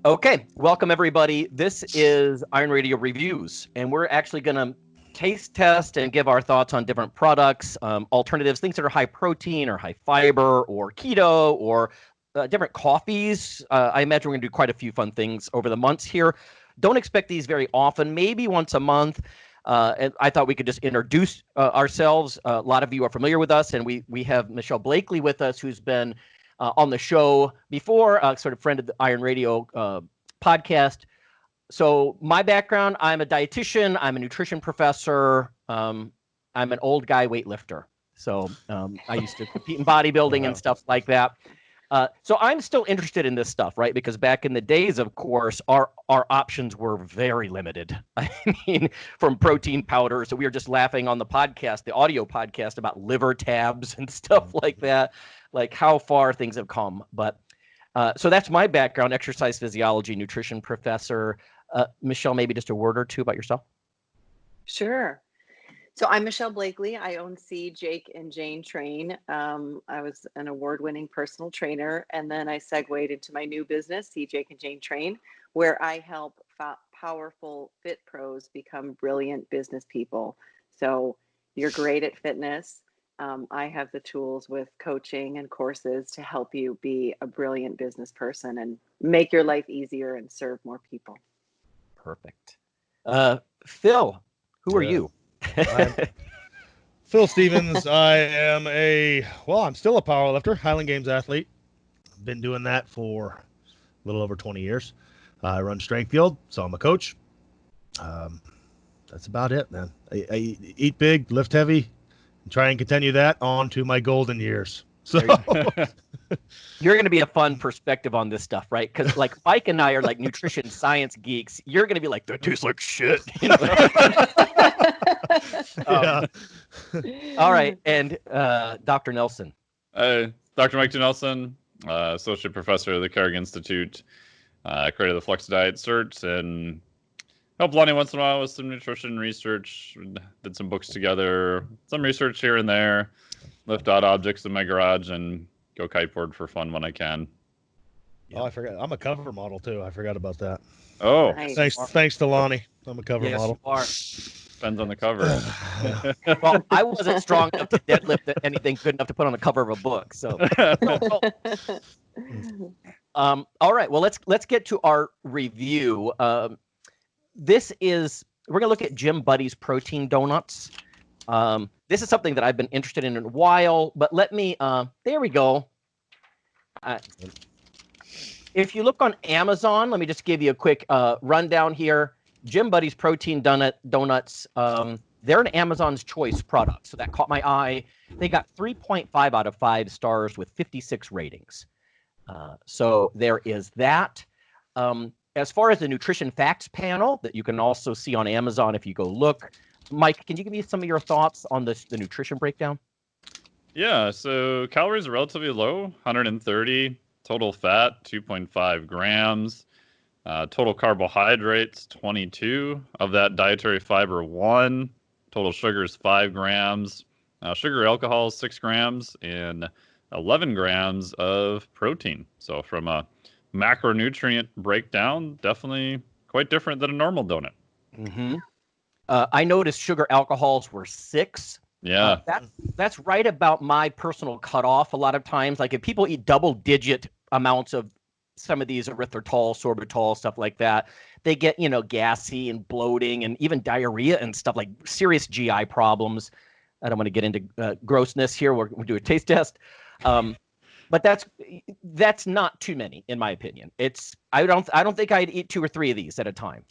Okay, welcome everybody. This is IronRadio Reviews, and we're actually going to taste test and give our thoughts on different products, alternatives, things that are high protein or high fiber or keto or different coffees. I imagine we're going to do quite a few fun things over the months here. Don't expect these very often, maybe once a month. And I thought we could just introduce ourselves. A lot of you are familiar with us, and we have Michelle Blakely with us, who's been on the show before, sort of friend of the IronRadio podcast. So my background, I'm a dietitian, I'm a nutrition professor, I'm an old guy weightlifter. So I used to compete in bodybuilding and stuff like that. So I'm still interested in this stuff, right? Because back in the days, of course, our options were very limited. I mean, from protein powder. So we were just laughing on the podcast, the audio podcast, about liver tabs and stuff like that, like how far things have come. But so that's my background, exercise physiology, nutrition professor. Michelle, maybe just a word or two about yourself. Sure. So I'm Michelle Blakely. I own C, Jake, and Jane Train. I was an award-winning personal trainer, and then I segued into my new business, C, Jake, and Jane Train, where I help powerful fit pros become brilliant business people. So you're great at fitness. I have the tools with coaching and courses to help you be a brilliant business person and make your life easier and serve more people. Perfect. Phil, who are you? I'm Phil Stevens. I am I'm still a powerlifter, Highland Games athlete. I've been doing that for a little over 20 years. I run Strength Field, so I'm a coach. That's about it, man. I eat big, lift heavy, and try and continue that on to my golden years. So you're going to be a fun perspective on this stuff, right? Because like Mike and I are like nutrition science geeks. You're going to be like, that tastes like shit. You know? All right. And Dr. Nelson. Dr. Mike Nelson, associate professor of the Carrick Institute, created the Flex Diet Search and helped Lonnie once in a while with some nutrition research. Did some books together, some research here and there. Lift odd objects in my garage and go kiteboard for fun when I can. Oh, I forgot. I'm a cover model too. I forgot about that. Oh, nice. Thanks to Lonnie. I'm a cover model. You are. Depends on the cover. Well, I wasn't strong enough to deadlift anything good enough to put on the cover of a book. So, all right. Well, let's get to our review. We're gonna look at Gym Buddy's protein donuts. This is something that I've been interested in a while, but let me, there we go. If you look on Amazon, let me just give you a quick rundown here. Gym Buddy's protein donuts, they're an Amazon's Choice product. So that caught my eye. They got 3.5 out of 5 stars with 56 ratings. So there is that. As far as the nutrition facts panel that you can also see on Amazon if you go look, Mike, can you give me some of your thoughts on the nutrition breakdown? Yeah, so calories are relatively low, 130. Total fat, 2.5 grams. Total carbohydrates, 22. Of that, dietary fiber, 1. Total sugars, 5 grams. Sugar alcohol, 6 grams. And 11 grams of protein. So from a macronutrient breakdown, definitely quite different than a normal donut. Mm-hmm. I noticed sugar alcohols were 6. Yeah. That's right about my personal cutoff a lot of times. Like if people eat double-digit amounts of some of these erythritol, sorbitol, stuff like that, they get, gassy and bloating and even diarrhea and stuff, like serious GI problems. I don't want to get into grossness here. We'll do a taste test. But that's not too many, in my opinion. I don't think I'd eat 2 or 3 of these at a time.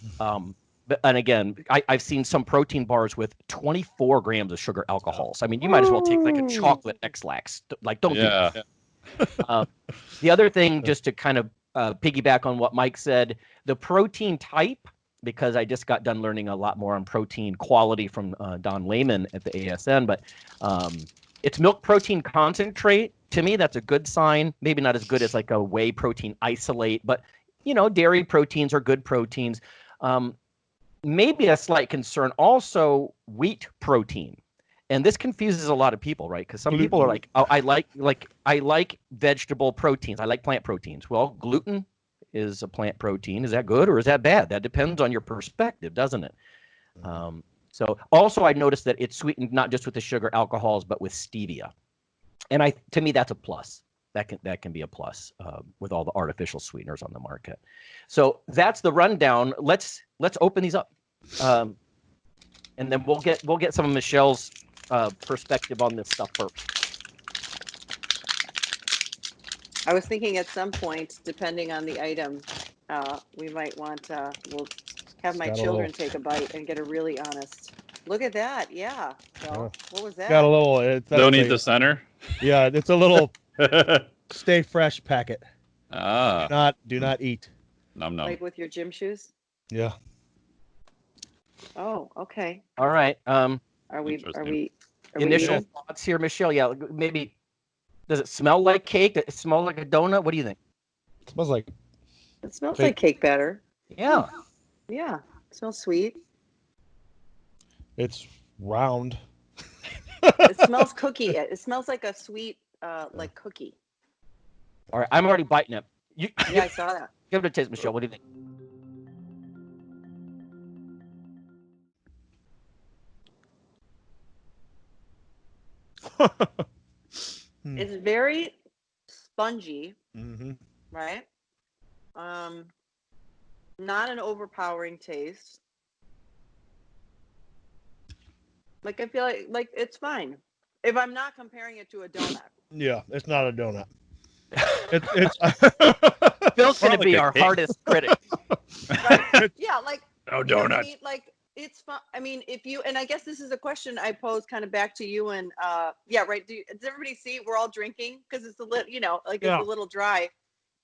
And again, I've seen some protein bars with 24 grams of sugar alcohols. I mean, you might as well take like a chocolate X-Lax. Like, don't do that. The other thing, just to kind of piggyback on what Mike said, the protein type, because I just got done learning a lot more on protein quality from Don Lehman at the ASN, but it's milk protein concentrate. To me, that's a good sign. Maybe not as good as like a whey protein isolate, but, dairy proteins are good proteins. Maybe a slight concern also wheat protein, and this confuses a lot of people, right? Because some people are like, "Oh, I like vegetable proteins. I like plant proteins." Well, gluten is a plant protein. Is that good or is that bad? That depends on your perspective, doesn't it? So also I noticed that it's sweetened not just with the sugar alcohols, but with stevia. And to me, that's a plus. That can be a plus with all the artificial sweeteners on the market. So that's the rundown. Let's open these up, and then we'll get some of Michelle's perspective on this stuff first. I was thinking at some point, depending on the item, we might want we'll have my children take a bite and get a really honest. Look at that. Yeah. Well, what was that? Got a little. Don't eat the center. Yeah, it's a little stay fresh packet. Do not eat. Nom nom. Like with your gym shoes? Yeah. Oh, okay. All right. Are we Initial eating? thoughts here, Michelle? Yeah, maybe. Does it smell like cake? Does it smell like a donut? What do you think? It smells like. It smells like cake batter. Yeah. Yeah. It smells sweet. It's round. It smells cookie. It smells like a sweet, like cookie. All right, I'm already biting it. Yeah, I saw that. Give it a taste, Michelle. What do you think? It's very spongy, Mm-hmm. right? Not an overpowering taste. Like I feel like it's fine. If I'm not comparing it to a donut. Yeah, it's not a donut. It's Phil's going to Probably be a our cake. hardest critic. Right? Yeah, like No you know what I donut. mean? Like it's fun. I mean, if you and I guess this is a question I pose kind of back to you and yeah, right. Does everybody see we're all drinking because it's a little, it's a little dry.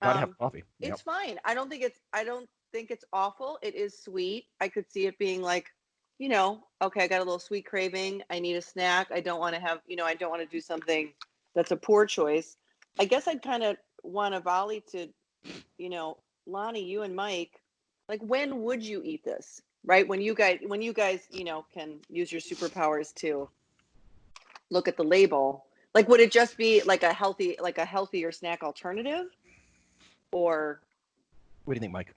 Gotta have coffee. It's fine. I don't think it's awful. It is sweet. I could see it being like, okay, I got a little sweet craving. I need a snack. I don't want to have, I don't want to do something that's a poor choice. I guess I'd kind of want to volley to, Lonnie, you and Mike, like when would you eat this? Right? When you guys, can use your superpowers to look at the label, like would it just be like a healthier snack alternative? Or What do you think, Mike?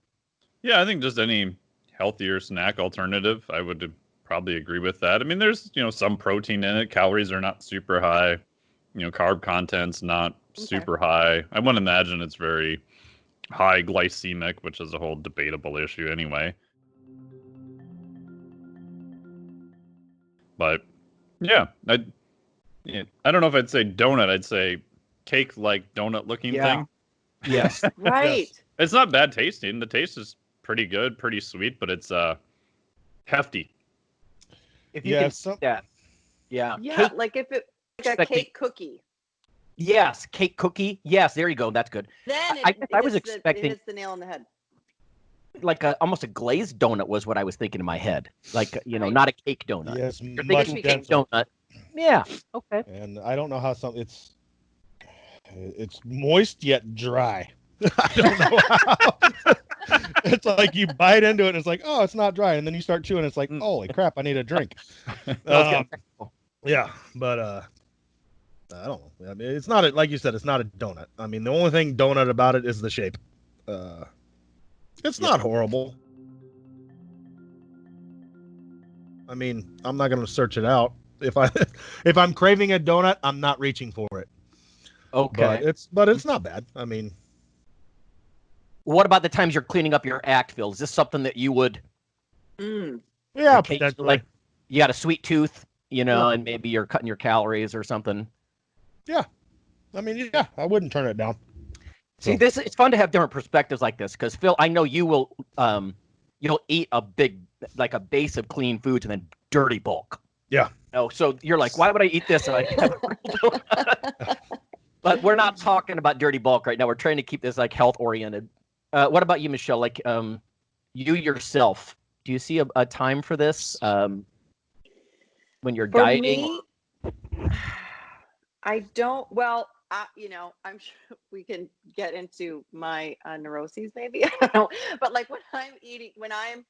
Yeah, I think just any healthier snack alternative, I would probably agree with that. I mean, there's, some protein in it. Calories are not super high. Carb content's not super high. I wouldn't imagine it's very high glycemic, which is a whole debatable issue anyway. But yeah, I don't know if I'd say donut. I'd say cake-like donut-looking thing. Yes. right. Yes. It's not bad tasting. The taste is pretty good, pretty sweet, but it's hefty. If you can some- that. Yeah. Yeah, Cake, like if it like a cake cookie. yes, cake cookie. Yes, there you go. That's good. Then I was expecting- it hits the nail on the head. Like almost a glazed donut was what I was thinking in my head. Like, Right. not a cake donut. Yes, You're much thinking cake denser. donut. Yeah. Okay. And I don't know how it's moist yet dry. I don't know how. It's like you bite into it and it's like, oh, it's not dry, and then you start chewing. It's like, holy crap, I need a drink. Yeah, but I don't know. I mean, it's not like you said, it's not a donut. I mean, the only thing donut about it is the shape. It's not horrible. I mean, I'm not gonna search it out. If I'm craving a donut, I'm not reaching for it. Okay. But it's not bad. I mean, What about the times you're cleaning up your act, Phil? Is this something that you would yeah, occasionally, potentially. like you got a sweet tooth, and maybe you're cutting your calories or something? Yeah. I mean, yeah, I wouldn't turn it down. See, it's fun to have different perspectives like this because Phil, I know you will you'll eat a base of clean foods and then dirty bulk. Yeah. So you're like, why would I eat this? But we're not talking about dirty bulk right now. We're trying to keep this like health oriented. What about you, Michelle? Like you yourself, do you see a time for this when you're For dieting? me, I don't. Well, I'm sure we can get into my neuroses, maybe. I don't know. But like when I'm eating, when I'm,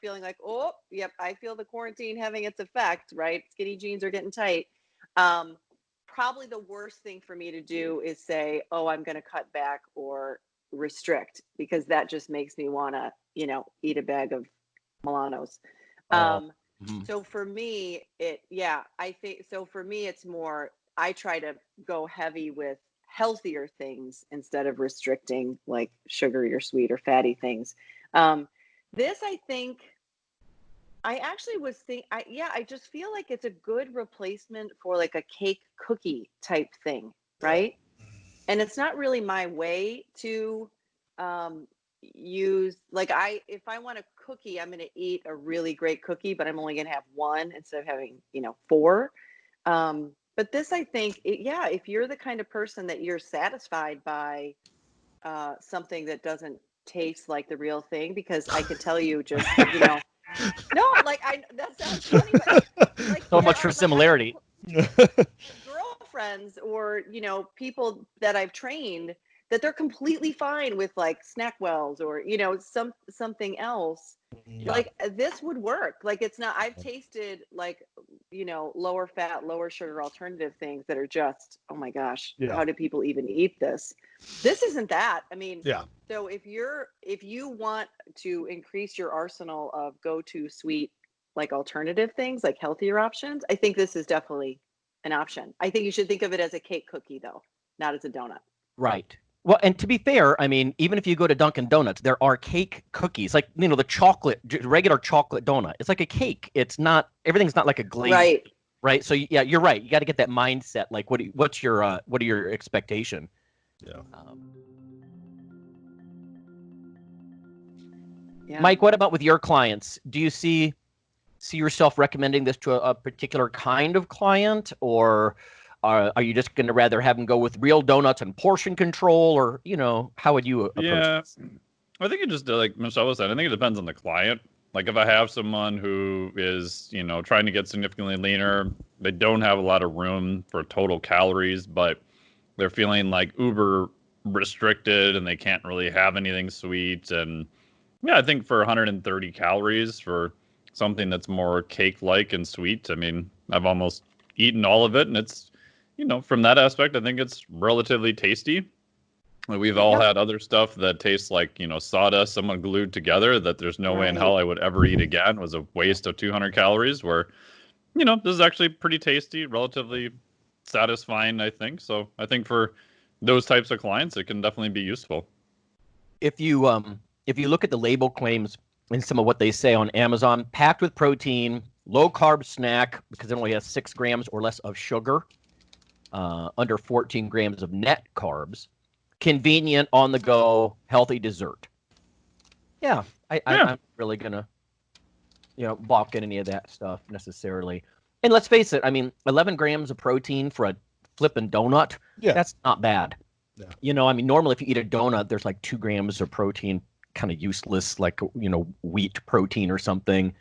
feeling like, oh, yep, I feel the quarantine having its effect, right? Skinny jeans are getting tight. Probably the worst thing for me to do is say, oh, I'm going to cut back or restrict, because that just makes me want to, eat a bag of Milanos. So for me, it's more, I try to go heavy with healthier things instead of restricting like sugary or sweet or fatty things. This, I think, I actually I just feel like it's a good replacement for like a cake cookie type thing, right? And it's not really my way to use, like, if I want a cookie, I'm going to eat a really great cookie, but I'm only going to have one instead of having, 4. But this, I think, if you're the kind of person that you're satisfied by something that doesn't taste like the real thing, because I could tell you just, no, like, that sounds funny, but like, So much for Similarity. Girlfriends or, people that I've trained, that they're completely fine with like Snackwells or, something else. Yeah. Like, this would work. Like, it's not, I've tasted like, lower fat, lower sugar alternative things that are just, oh my gosh, how do people even eat this? This isn't that. I mean, so if you want to increase your arsenal of go-to sweet, like alternative things, like healthier options, I think this is definitely an option. I think you should think of it as a cake cookie though, not as a donut. Right. Well, and to be fair, I mean, even if you go to Dunkin' Donuts, there are cake cookies, like, the regular chocolate donut. It's like a cake. It's not, everything's not like a glaze. Right. So yeah, you're right. You got to get that mindset. Like, what are your expectation? Yeah. Mike, what about with your clients? Do you see yourself recommending this to a particular kind of client, or are you just going to rather have them go with real donuts and portion control, or, how would you approach this? I think it just, like Michelle was saying, I think it depends on the client. Like, if I have someone who is, trying to get significantly leaner, they don't have a lot of room for total calories, but they're feeling like uber restricted and they can't really have anything sweet. And yeah, I think for 130 calories for something that's more cake-like and sweet, I mean, I've almost eaten all of it, and it's, from that aspect, I think it's relatively tasty. We've all had other stuff that tastes like, sawdust, someone glued together, that there's no way in hell I would ever eat again. It was a waste of 200 calories, where, this is actually pretty tasty, relatively satisfying, I think. So I think for those types of clients, it can definitely be useful. If you look at the label claims and some of what they say on Amazon, packed with protein, low carb snack, because it only has 6 grams or less of sugar, under 14 grams of net carbs, convenient, on the go, healthy dessert. Yeah, I'm really gonna, balk at any of that stuff necessarily. And let's face it, I mean, 11 grams of protein for a flippin' donut, that's not bad. Yeah. I mean, normally if you eat a donut, there's like 2 grams of protein, kind of useless, like, wheat protein or something.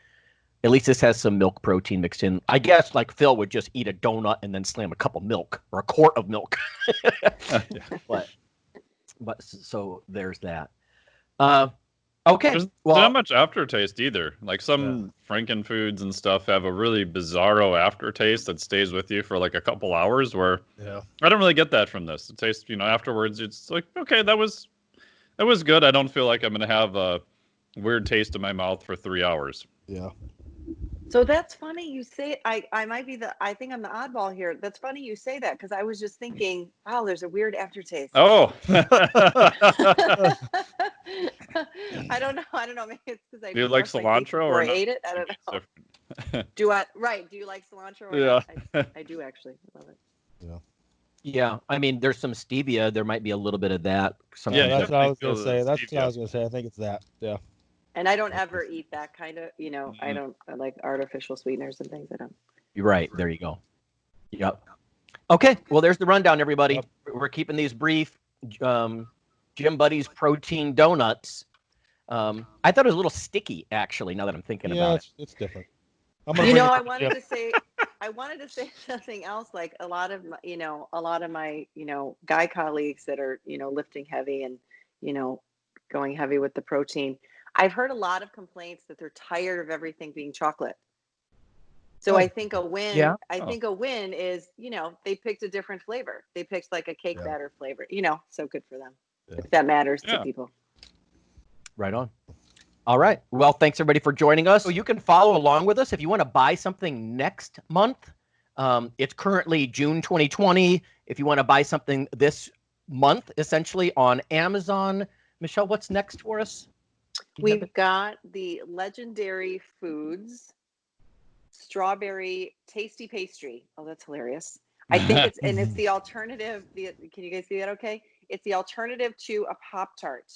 At least this has some milk protein mixed in. I guess like Phil would just eat a donut and then slam a cup of milk or a quart of milk. But so there's that. Okay. There's not much aftertaste either. Like, some Franken foods and stuff have a really bizarro aftertaste that stays with you for like a couple hours, where I don't really get that from this. It tastes, afterwards, it's like, okay, that was good. I don't feel like I'm going to have a weird taste in my mouth for 3 hours. Yeah. So that's funny you say. I think I'm the oddball here. That's funny you say that, because I was just thinking, wow, there's a weird aftertaste. Oh. I don't know. Maybe it's because I do you like cilantro or I ate it. I don't know. Do you like cilantro or not? I do actually. I love it. Yeah. I mean, there's some stevia. There might be a little bit of that. Yeah, that's what I was going to say. That's what I was going to say. I think it's that. Yeah. And I don't ever eat that kind of, I like artificial sweeteners and things. I don't. You're right. There you go. Yep. Okay. Well, there's the rundown, everybody. Yep. We're keeping these brief. Jim Buddy's protein donuts. I thought it was a little sticky, actually, now that I'm thinking about it. It's different. I wanted to say something else. Like, a lot of my, guy colleagues that are, lifting heavy and, going heavy with the protein, I've heard a lot of complaints that they're tired of everything being chocolate. So I think a win. Think a win is, they picked a different flavor. They picked like a cake batter flavor. So good for them. if that matters to Yeah. people. Right on. All right. Well, thanks everybody for joining us. So you can follow along with us if you want to buy something next month. It's currently June 2020. If you want to buy something this month, essentially on Amazon, Michelle, what's next for us? We've got the Legendary Foods strawberry tasty pastry. Oh, that's hilarious. I think it's the alternative. Can you guys see that okay? It's the alternative to a Pop-Tart.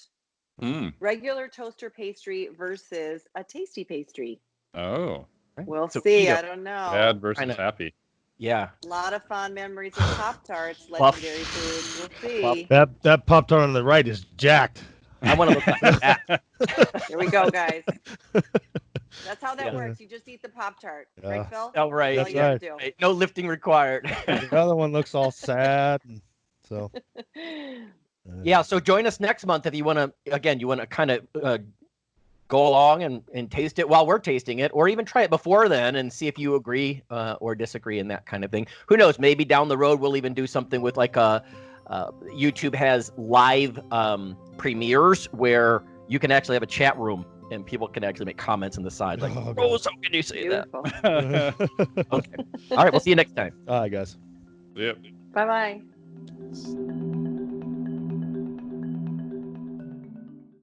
Regular toaster pastry versus a tasty pastry. Oh. We'll So see. keto. I don't know. Bad versus Kinda. happy. Yeah. A lot of fond memories of Pop-Tarts, Legendary Foods. We'll see. That Pop-Tart on the right is jacked. I want to look like that. Here we go, guys. That's how that Yeah. works. You just eat the Pop-Tart. Yeah. Right, Phil? All right. That's all you have to do. Right. No lifting required. The other one looks all sad. And so. Yeah, so join us next month if you want to kind of go along and taste it while we're tasting it, or even try it before then and see if you agree or disagree and that kind of thing. Who knows? Maybe down the road we'll even do something with like YouTube has live premieres where you can actually have a chat room and people can actually make comments on the side like, Oh, "Oh, how can you say Beautiful. that?" Okay. All right, we'll see you next time. All right, guys. Yep. Bye-bye.